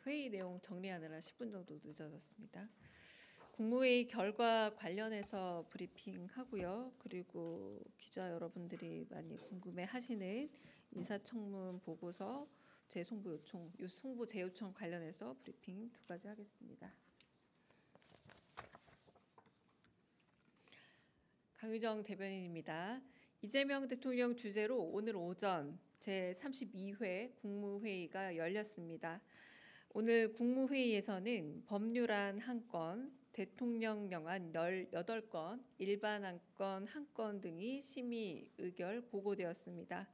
회의 내용 정리하느라 10분 정도 늦어졌습니다. 국무회의 결과 관련해서 브리핑하고요. 그리고 기자 여러분들이 많이 궁금해하시는 인사청문 보고서 재송부 요청, 송부 재요청 관련해서 브리핑 두 가지 하겠습니다. 강유정 대변인입니다. 이재명 대통령 주재로 오늘 오전 제32회 국무회의가 열렸습니다. 오늘 국무회의에서는 법률안 1건, 대통령령안 18건, 일반안건 1건 등이 심의 의결 보고되었습니다.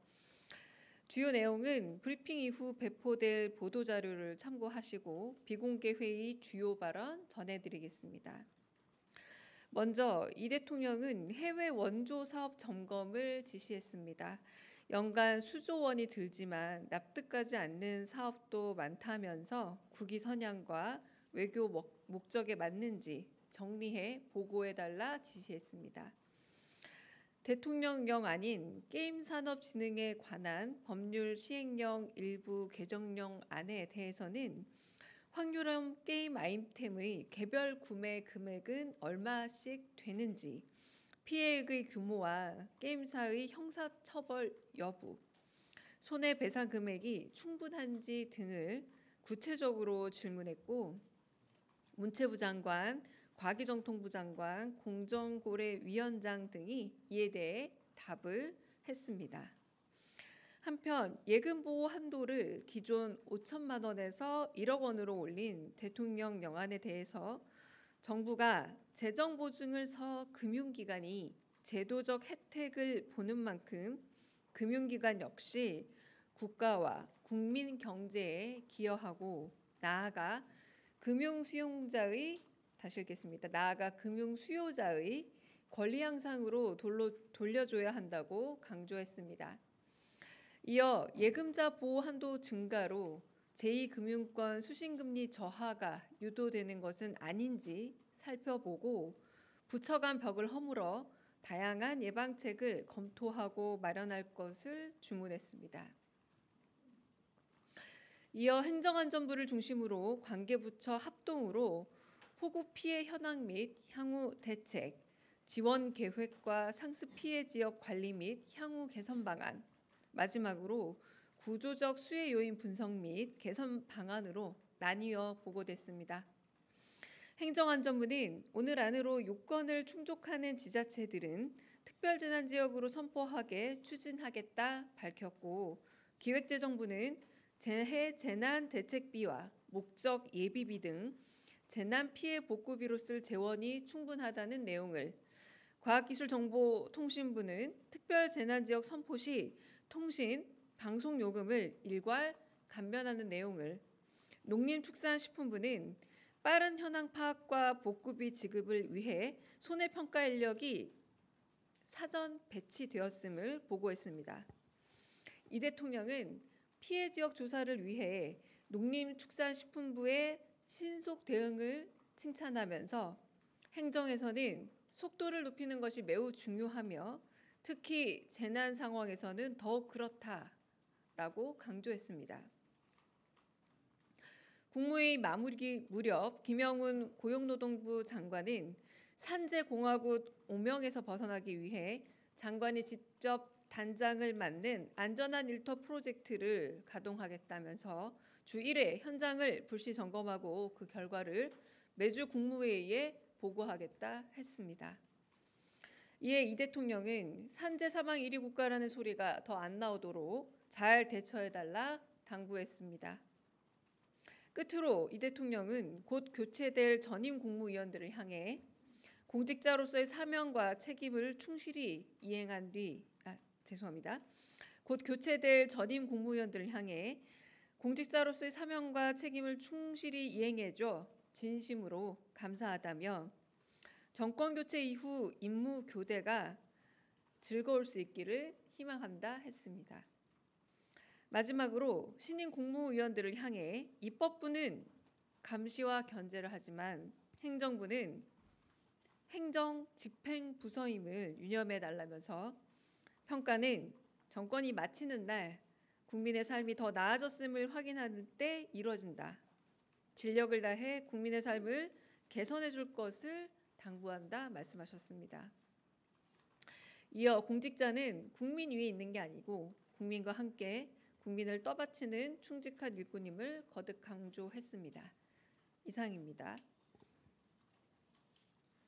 주요 내용은 브리핑 이후 배포될 보도자료를 참고하시고 비공개 회의 주요 발언 전해드리겠습니다. 먼저 이 대통령은 해외 원조 사업 점검을 지시했습니다. 연간 수조 원이 들지만 납득하지 않는 사업도 많다면서 국위 선양과 외교 목적에 맞는지 정리해 보고해달라 지시했습니다. 대통령령안인 게임산업진흥에 관한 법률 시행령 일부 개정령안에 대해서는 확률형 게임 아이템의 개별 구매 금액은 얼마씩 되는지, 피해액의 규모와 게임사의 형사처벌 여부, 손해배상 금액이 충분한지 등을 구체적으로 질문했고 문체부 장관, 과기정통부 장관, 공정거래위원장 등이 이에 대해 답을 했습니다. 한편 예금보호 한도를 기존 5천만 원에서 1억 원으로 올린 대통령 영안에 대해서 정부가 재정보증을 서 금융기관이 제도적 혜택을 보는 만큼 금융기관 역시 국가와 국민 경제에 기여하고 나아가 금융수요자의 권리 향상으로 돌려줘야 한다고 강조했습니다. 이어 예금자 보호 한도 증가로 제2금융권 수신금리 저하가 유도되는 것은 아닌지 살펴보고 부처 간 벽을 허물어 다양한 예방책을 검토하고 마련할 것을 주문했습니다. 이어 행정안전부를 중심으로 관계부처 합동으로 폭우 피해 현황 및 향후 대책, 지원 계획과 상습 피해 지역 관리 및 향후 개선 방안, 마지막으로 구조적 수혜 요인 분석 및 개선 방안으로 나뉘어 보고됐습니다. 행정안전부는 오늘 안으로 요건을 충족하는 지자체들은 특별재난지역으로 선포하게 추진하겠다 밝혔고 기획재정부는 재해 재난 대책비와 목적 예비비 등 재난 피해 복구비로 쓸 재원이 충분하다는 내용을, 과학기술정보통신부는 특별재난지역 선포 시 통신, 방송요금을 일괄 감면하는 내용을, 농림축산식품부는 빠른 현황 파악과 복구비 지급을 위해 손해평가 인력이 사전 배치되었음을 보고했습니다. 이 대통령은 피해 지역 조사를 위해 농림축산식품부의 신속 대응을 칭찬하면서 행정에서는 속도를 높이는 것이 매우 중요하며 특히 재난 상황에서는 더욱 그렇다라고 강조했습니다. 국무회의 마무리 무렵 김영훈 고용노동부 장관은 산재공화국 오명에서 벗어나기 위해 장관이 직접 단장을 맡는 안전한 일터 프로젝트를 가동하겠다면서 주 1회 현장을 불시 점검하고 그 결과를 매주 국무회의에 보고하겠다 했습니다. 이에 이 대통령은 산재 사망 1위 국가라는 소리가 더 안 나오도록 잘 대처해달라 당부했습니다. 끝으로 이 대통령은 곧 교체될 전임 국무위원들을 향해 공직자로서의 사명과 책임을 충실히 이행한 뒤 곧 교체될 전임 국무위원들을 향해 공직자로서의 사명과 책임을 충실히 이행해줘 진심으로 감사하다며 정권 교체 이후 임무 교대가 즐거울 수 있기를 희망한다 했습니다. 마지막으로 신임 국무위원들을 향해 입법부는 감시와 견제를 하지만 행정부는 행정 집행 부서임을 유념해 달라면서 평가는 정권이 마치는 날 국민의 삶이 더 나아졌음을 확인하는 때 이뤄진다. 진력을 다해 국민의 삶을 개선해 줄 것을 당부한다 말씀하셨습니다. 이어 공직자는 국민 위에 있는 게 아니고 국민과 함께 국민을 떠받치는 충직한 일꾼임을 거듭 강조했습니다. 이상입니다.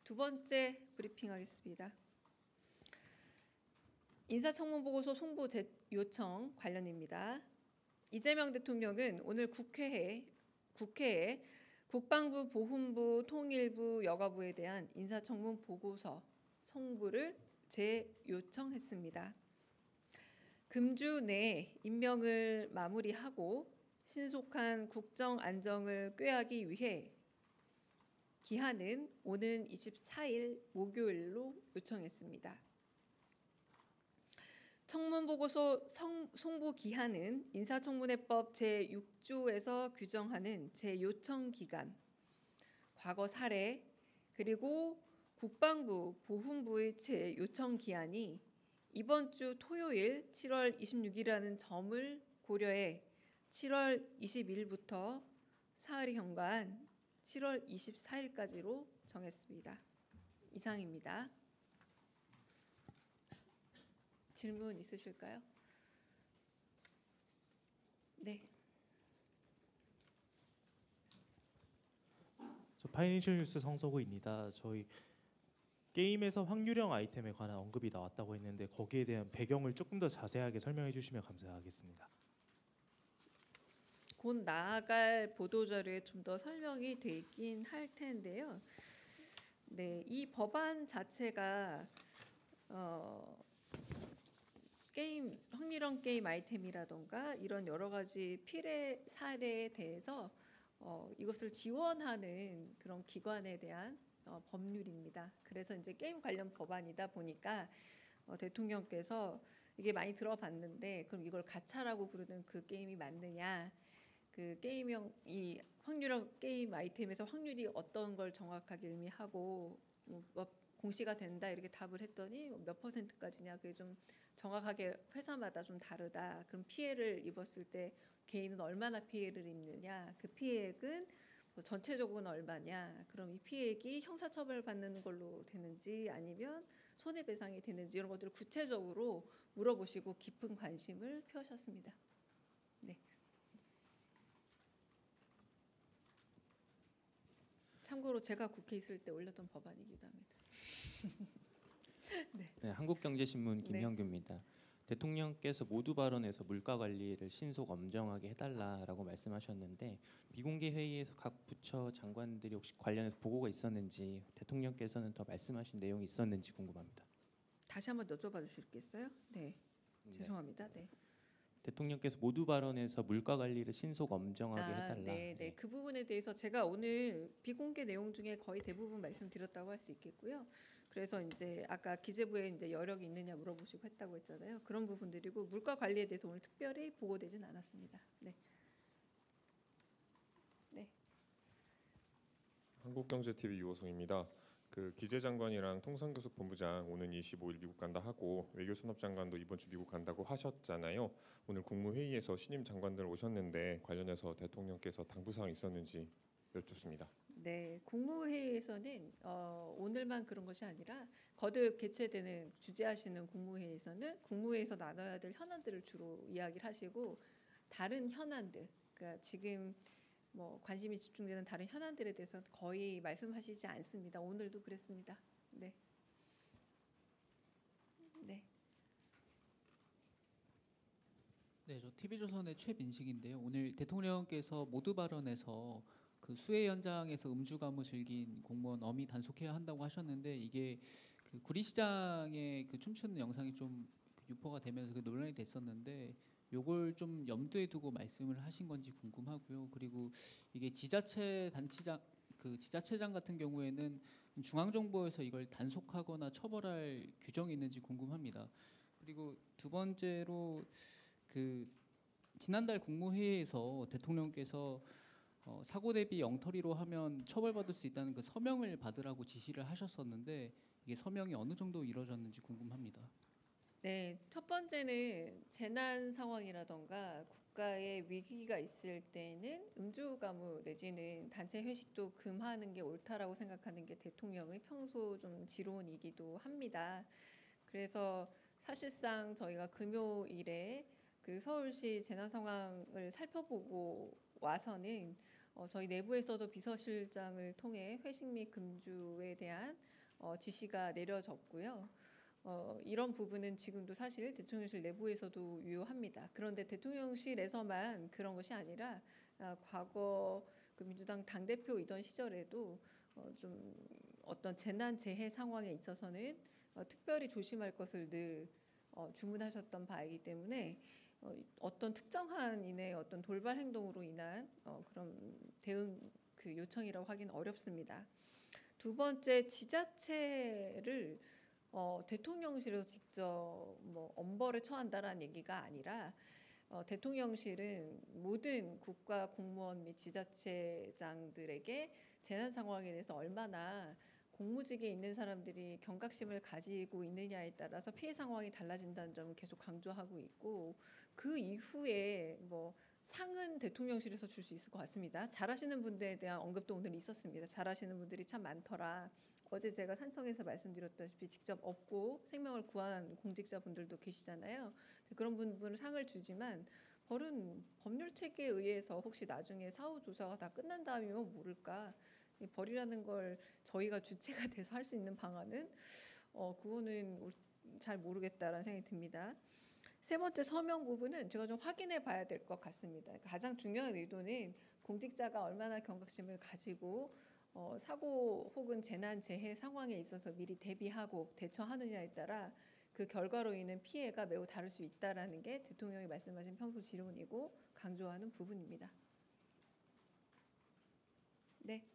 두 번째 브리핑하겠습니다. 인사청문보고서 송부 요청 관련입니다. 이재명 대통령은 오늘 국회에 국방부, 보훈부, 통일부, 여가부에 대한 인사청문 보고서 송부를 재요청했습니다. 금주 내에 임명을 마무리하고 신속한 국정 안정을 꾀하기 위해 기한은 오는 24일 목요일로 요청했습니다. 청문보고서 송부 기한은 인사청문회법 제6조에서 규정하는 재요청 기간, 과거 사례, 그리고 국방부, 보훈부의 재요청 기한이 이번 주 토요일 7월 26일이라는 점을 고려해 7월 20일부터 사흘이 경과한 7월 24일까지로 정했습니다. 이상입니다. 질문 있으실까요? 네. 저 파이낸셜 뉴스 성서구입니다. 저희 게임에서 확률형 아이템에 관한 언급이 나왔다고 했는데 거기에 대한 배경을 조금 더 자세하게 설명해 주시면 감사하겠습니다. 곧 나아갈 보도자료에 좀 더 설명이 돼 있긴 할 텐데요. 네, 이 법안 자체가 게임 확률형 게임 아이템이라던가 이런 여러 가지 피해 사례에 대해서 이것을 지원하는 그런 기관에 대한 법률입니다. 그래서 이제 게임 관련 법안이다 보니까 대통령께서 이게 많이 들어봤는데 그럼 이걸 가차라고 부르는 그 게임이 맞느냐? 그 게임형 이 확률형 게임 아이템에서 확률이 어떤 걸 정확하게 의미하고 공시가 된다 이렇게 답을 했더니 몇 %까지냐 그게 좀 정확하게 회사마다 좀 다르다. 그럼 피해를 입었을 때 개인은 얼마나 피해를 입느냐? 그 피해액은 뭐 전체적으로는 얼마냐? 그럼 이 피해액이 형사처벌 받는 걸로 되는지 아니면 손해배상이 되는지 이런 것들을 구체적으로 물어보시고 깊은 관심을 표하셨습니다. 네. 참고로 제가 국회에 있을 때 올렸던 법안이기도 합니다. 네. 네, 한국경제신문 네. 김형규입니다. 대통령께서 모두 발언에서 물가 관리를 신속 엄정하게 해달라라고 말씀하셨는데 비공개 회의에서 각 부처 장관들이 혹시 관련해서 보고가 있었는지 대통령께서는 더 말씀하신 내용이 있었는지 궁금합니다. 다시 한번 여쭤봐 주시겠어요? 네. 죄송합니다. 네. 대통령께서 모두 발언에서 물가 관리를 신속 엄정하게 해달라. 네, 네. 그 부분에 대해서 제가 오늘 비공개 내용 중에 거의 대부분 말씀드렸다고 할 수 있겠고요. 그래서 이제 아까 기재부에 이제 여력이 있느냐 물어보시고 했다고 했잖아요. 그런 부분들이고 물가 관리에 대해서 오늘 특별히 보고되진 않았습니다. 네. 네. 한국경제TV 유호성입니다. 그 기재장관이랑 통상교섭본부장 오는 25일 미국 간다 하고 외교산업장관도 이번 주 미국 간다고 하셨잖아요. 오늘 국무회의에서 신임 장관들 오셨는데 관련해서 대통령께서 당부사항 있었는지 여쭙습니다. 네, 국무회의에서는 오늘만 그런 것이 아니라 거듭 개최되는 주재하시는 국무회의에서는 국무회의에서 나눠야 될 현안들을 주로 이야기를 하시고 다른 현안들, 그러니까 지금 뭐 관심이 집중되는 다른 현안들에 대해서 거의 말씀하시지 않습니다. 오늘도 그랬습니다. 네. 네. 네, 저 TV조선의 최민식인데요. 오늘 대통령께서 모두 발언에서 그 수해 현장에서 음주감을 즐긴 공무원 엄히 단속해야 한다고 하셨는데 이게 그 구리시장의 그 춤추는 영상이 좀 유포가 되면서 그 논란이 됐었는데 요걸 좀 염두에 두고 말씀을 하신 건지 궁금하고요. 그리고 이게 지자체 단체장 그 지자체장 같은 경우에는 중앙정부에서 이걸 단속하거나 처벌할 규정이 있는지 궁금합니다. 그리고 두 번째로 그 지난달 국무회의에서 대통령께서 사고 대비 엉터리로 하면 처벌받을 수 있다는 그 서명을 받으라고 지시를 하셨었는데 이게 서명이 어느 정도 이루어졌는지 궁금합니다. 네, 첫 번째는 재난 상황이라던가 국가의 위기가 있을 때는 음주 가무 내지는 단체 회식도 금하는 게 옳다라고 생각하는 게 대통령의 평소 좀 지론이기도 합니다. 그래서 사실상 저희가 금요일에 그 서울시 재난 상황을 살펴보고 와서는 저희 내부에서도 비서실장을 통해 회식 및 금주에 대한 지시가 내려졌고요. 이런 부분은 지금도 사실 대통령실 내부에서도 유효합니다. 그런데 대통령실에서만 그런 것이 아니라 과거 그 민주당 당대표이던 시절에도 좀 어떤 재난 재해 상황에 있어서는 특별히 조심할 것을 늘 주문하셨던 바이기 때문에 어떤 특정한 인의 어떤 돌발 행동으로 인한 그런 대응 그 요청이라고 하기는 어렵습니다. 두 번째, 지자체를 대통령실에서 직접 뭐 엄벌에 처한다라는 얘기가 아니라 대통령실은 모든 국가 공무원 및 지자체장들에게 재난 상황에 대해서 얼마나 공무직에 있는 사람들이 경각심을 가지고 있느냐에 따라서 피해 상황이 달라진다는 점을 계속 강조하고 있고, 그 이후에 뭐 상은 대통령실에서 줄 수 있을 것 같습니다. 잘하시는 분들에 대한 언급도 오늘 있었습니다. 잘하시는 분들이 참 많더라. 어제 제가 산청에서 말씀드렸다시피 직접 업고 생명을 구한 공직자분들도 계시잖아요. 그런 분들 상을 주지만 벌은 법률 체계에 의해서 혹시 나중에 사후 조사가 다 끝난 다음이면 모를까. 이 벌이라는 걸 저희가 주체가 돼서 할 수 있는 방안은 그거는 잘 모르겠다라는 생각이 듭니다. 세 번째, 서명 부분은 제가 좀 확인해 봐야 될 것 같습니다. 가장 중요한 의도는 공직자가 얼마나 경각심을 가지고 사고 혹은 재난 재해 상황에 있어서 미리 대비하고 대처하느냐에 따라 그 결과로 인한 피해가 매우 다를 수 있다라는 게 대통령이 말씀하신 평소 지론이고 강조하는 부분입니다. 네.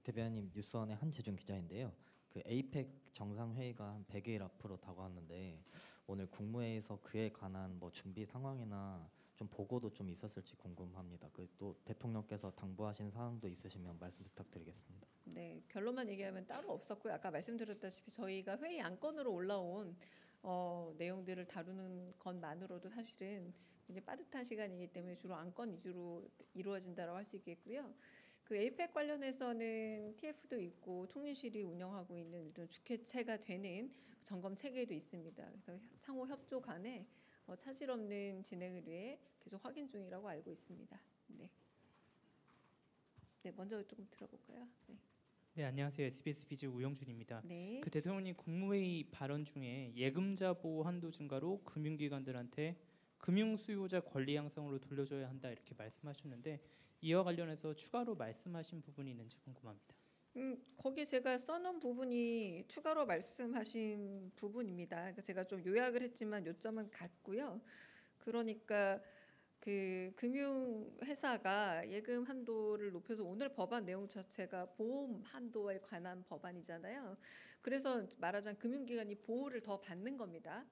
대변인 뉴스원의 한재준 기자인데요. 그 에이펙 정상회의가 한 100일 앞으로 다가왔는데 오늘 국무회의에서 그에 관한 뭐 준비 상황이나 좀 보고도 좀 있었을지 궁금합니다. 그 또 대통령께서 당부하신 사항도 있으시면 말씀 부탁드리겠습니다. 네, 결론만 얘기하면 따로 없었고요. 아까 말씀드렸다시피 저희가 회의 안건으로 올라온 내용들을 다루는 것만으로도 사실은 굉장히 빠듯한 시간이기 때문에 주로 안건 위주로 이루어진다고 할 수 있겠고요. 그 에이펙 관련해서는 TF도 있고 총리실이 운영하고 있는 일종 주최체가 되는 점검 체계도 있습니다. 그래서 상호 협조 간에 차질 없는 진행을 위해 계속 확인 중이라고 알고 있습니다. 네. 네, 먼저 조금 들어볼까요? 네. 네, 안녕하세요. SBS 비즈 우영준입니다. 네. 그 대통령님 국무회의 발언 중에 예금자 보호 한도 증가로 금융기관들한테 금융 수요자 권리 양성으로 돌려줘야 한다 이렇게 말씀하셨는데 이와 관련해서 추가로 말씀하신 부분이 있는지 궁금합니다. 거기 제가 써놓은 부분이 추가로 말씀하신 부분입니다. 그러니까 제가 좀 요약을 했지만 요점은 같고요. 그러니까 그 금융회사가 예금 한도를 높여서 오늘 법안 내용 자체가 보험 한도에 관한 법안이잖아요. 그래서 말하자면 금융기관이 보호를 더 받는 겁니다.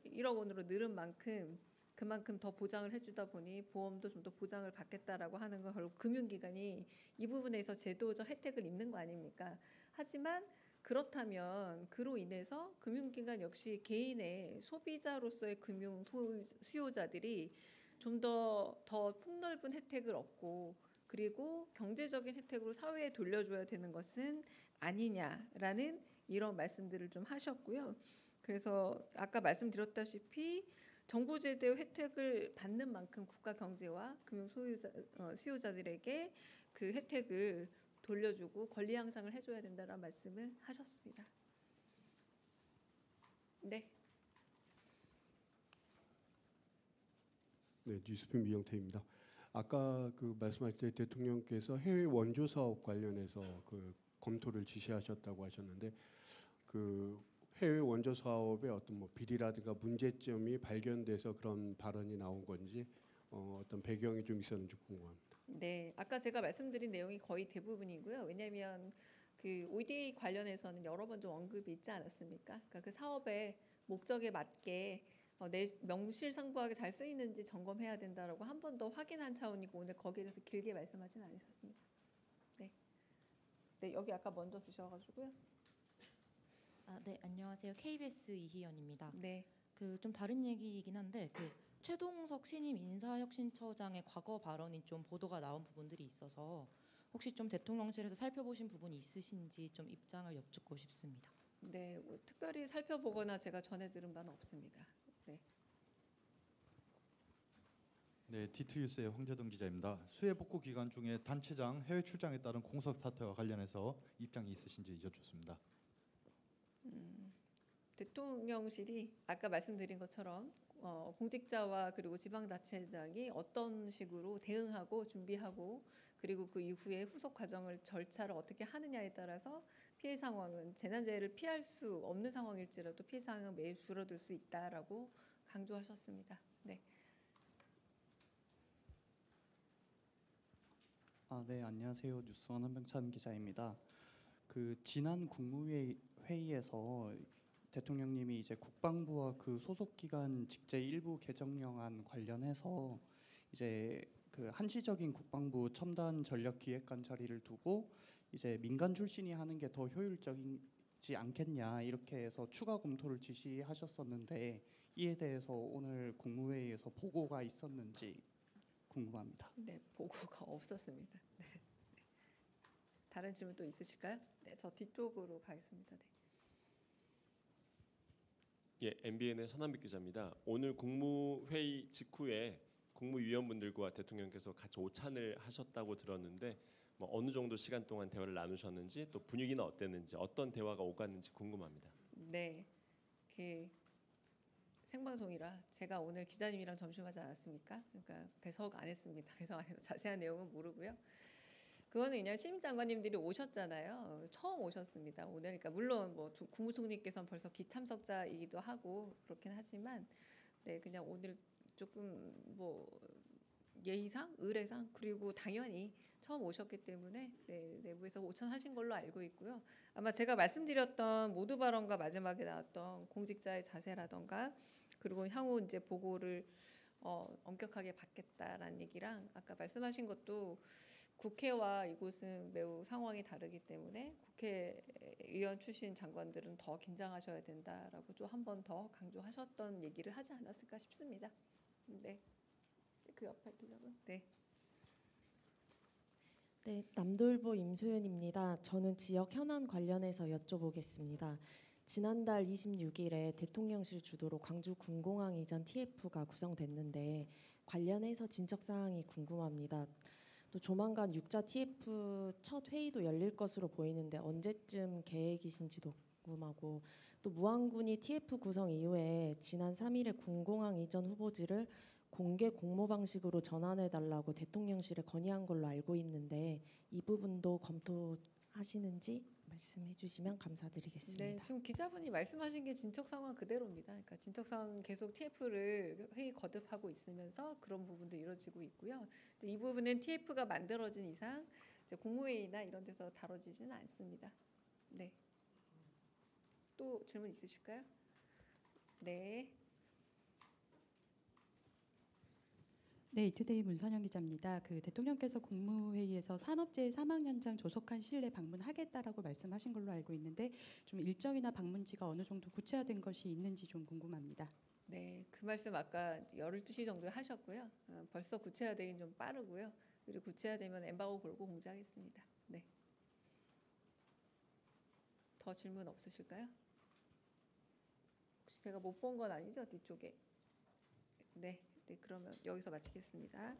1억 원으로 늘은 만큼 그만큼 더 보장을 해주다 보니 보험도 좀 더 보장을 받겠다라고 하는 건 결국 금융기관이 이 부분에서 제도적 혜택을 입는 거 아닙니까? 하지만 그렇다면 그로 인해서 금융기관 역시 개인의 소비자로서의 금융 수요자들이 좀 더 폭넓은 혜택을 얻고 그리고 경제적인 혜택으로 사회에 돌려줘야 되는 것은 아니냐라는 이런 말씀들을 좀 하셨고요. 그래서 아까 말씀드렸다시피 정부 제도 혜택을 받는 만큼 국가 경제와 금융 수요자들에게 그 혜택을 돌려주고 권리 향상을 해줘야 된다는 말씀을 하셨습니다. 네. 네, 뉴스핀 미영태입니다. 아까 그 말씀하실 때 대통령께서 해외 원조 사업 관련해서 그 검토를 지시하셨다고 하셨는데 그 해외 원조 사업의 어떤 뭐 비리라든가 문제점이 발견돼서 그런 발언이 나온 건지 어떤 배경이 좀 있었는지 궁금합니다. 네, 아까 제가 말씀드린 내용이 거의 대부분이고요. 왜냐하면 그 ODA 관련해서는 여러 번 좀 언급이 있지 않았습니까? 그러니까 그 사업의 목적에 맞게 내 명실상부하게 잘 쓰이는지 점검해야 된다라고 한 번 더 확인한 차원이고 오늘 거기에 대해서 길게 말씀하진 않으셨습니다. 네, 네 여기 아까 먼저 드셔가지고요. 네, 안녕하세요. KBS 이희연입니다. 네. 그 좀 다른 얘기이긴 한데 그 최동석 신임 인사혁신처장의 과거 발언이 좀 보도가 나온 부분들이 있어서 혹시 좀 대통령실에서 살펴보신 부분이 있으신지 좀 입장을 여쭙고 싶습니다. 네, 뭐 특별히 살펴보거나 제가 전해 들은 바는 없습니다. 네. 네, D2뉴스의 황재동 기자입니다. 수해 복구 기간 중에 단체장 해외 출장에 따른 공석 사태와 관련해서 입장이 있으신지 여쭙습니다. 대통령실이 아까 말씀드린 것처럼 공직자와 그리고 지방자치장이 어떤 식으로 대응하고 준비하고 그리고 그 이후에 후속 과정을 절차를 어떻게 하느냐에 따라서 피해 상황은 재난재해를 피할 수 없는 상황일지라도 피해 상황은 매우 줄어들 수 있다라고 강조하셨습니다. 네. 네, 안녕하세요. 뉴스원 한병찬 기자입니다. 그 지난 국무회의에서 대통령님이 이제 국방부와 그 소속 기관 직제 일부 개정령안 관련해서 이제 그 한시적인 국방부 첨단 전력 기획관 자리를 두고 이제 민간 출신이 하는 게 더 효율적이지 않겠냐 이렇게 해서 추가 검토를 지시하셨었는데 이에 대해서 오늘 국무회의에서 보고가 있었는지 궁금합니다. 네, 보고가 없었습니다. 네. 다른 질문 또 있으실까요? 네, 저 뒤쪽으로 가겠습니다. 네. 예, MBN의 서남빛 기자입니다. 오늘 국무회의 직후에 국무위원분들과 대통령께서 같이 오찬을 하셨다고 들었는데 뭐 어느 정도 시간 동안 대화를 나누셨는지 또 분위기는 어땠는지 어떤 대화가 오갔는지 궁금합니다. 네, 그 생방송이라 제가 오늘 기자님이랑 점심하지 않았습니까? 그러니까 배석 안 했습니다. 배석 안 해서 자세한 내용은 모르고요. 그거는 그냥 신임 장관님들이 오셨잖아요. 처음 오셨습니다. 오늘 그러니까 물론 뭐 국무총리께서는 벌써 기참석자이기도 하고 그렇긴 하지만 네 그냥 오늘 조금 뭐 예의상, 의례상 그리고 당연히 처음 오셨기 때문에 네, 내부에서 오찬하신 걸로 알고 있고요. 아마 제가 말씀드렸던 모두 발언과 마지막에 나왔던 공직자의 자세라던가 그리고 향후 이제 보고를 엄격하게 받겠다라는 얘기랑 아까 말씀하신 것도 국회와 이곳은 매우 상황이 다르기 때문에 국회의원 출신 장관들은 더 긴장하셔야 된다라고 좀 한 번 더 강조하셨던 얘기를 하지 않았을까 싶습니다. 네, 그 옆에 기자분. 네. 네, 남돌보 임소연입니다. 저는 지역 현안 관련해서 여쭤보겠습니다. 지난달 26일에 대통령실 주도로 광주 군공항 이전 TF가 구성됐는데 관련해서 진척 사항이 궁금합니다. 또 조만간 6자 TF 첫 회의도 열릴 것으로 보이는데 언제쯤 계획이신지도 궁금하고 또 무안군이 TF 구성 이후에 지난 3일에 군공항 이전 후보지를 공개 공모 방식으로 전환해달라고 대통령실에 건의한 걸로 알고 있는데 이 부분도 검토하시는지 말씀해 주시면 감사드리겠습니다. 네, 지금 기자분이 말씀하신 게 진척 상황 그대로입니다. 그러니까 진척 상황은 계속 TF를 회의 거듭하고 있으면서 그런 부분도 이루어지고 있고요. 이 부분은 TF가 만들어진 이상 이제 국무회의나 이런 데서 다뤄지지는 않습니다. 네. 또 질문 있으실까요? 네. 네, 이투데이 문선영 기자입니다. 그 대통령께서 국무회의에서 산업재해 사망 현장 조속한 시일 내에 방문하겠다라고 말씀하신 걸로 알고 있는데 좀 일정이나 방문지가 어느 정도 구체화된 것이 있는지 좀 궁금합니다. 네, 그 말씀 아까 12시 정도에 하셨고요. 벌써 구체화되긴 좀 빠르고요. 그리고 구체화되면 엠바고 걸고 공지하겠습니다. 네. 더 질문 없으실까요? 혹시 제가 못 본 건 아니죠? 뒤쪽에. 네. 네, 그러면 여기서 마치겠습니다.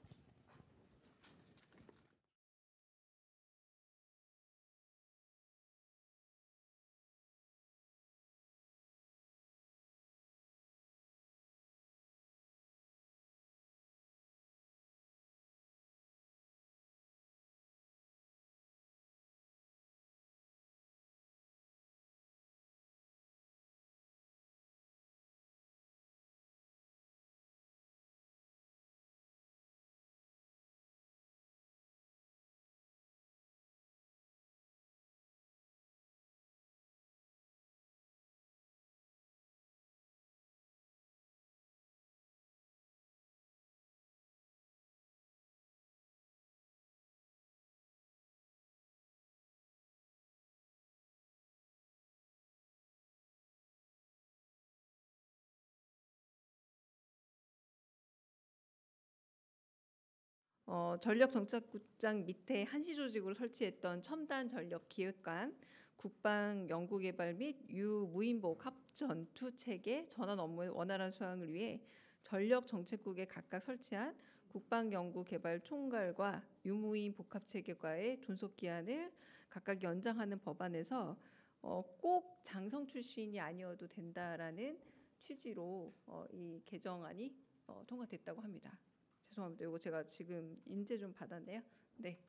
전력정책국장 밑에 한시 조직으로 설치했던 첨단 전력 기획관, 국방 연구개발 및 유무인복 합전투 체계 전환 업무의 원활한 수행을 위해 전력정책국에 각각 설치한 국방연구개발 총괄과 유무인 복합체계과의 존속 기한을 각각 연장하는 법안에서 꼭 장성 출신이 아니어도 된다라는 취지로 이 개정안이 통과됐다고 합니다. 죄송합니다. 이거 제가 지금 인제 좀 받았네요. 네.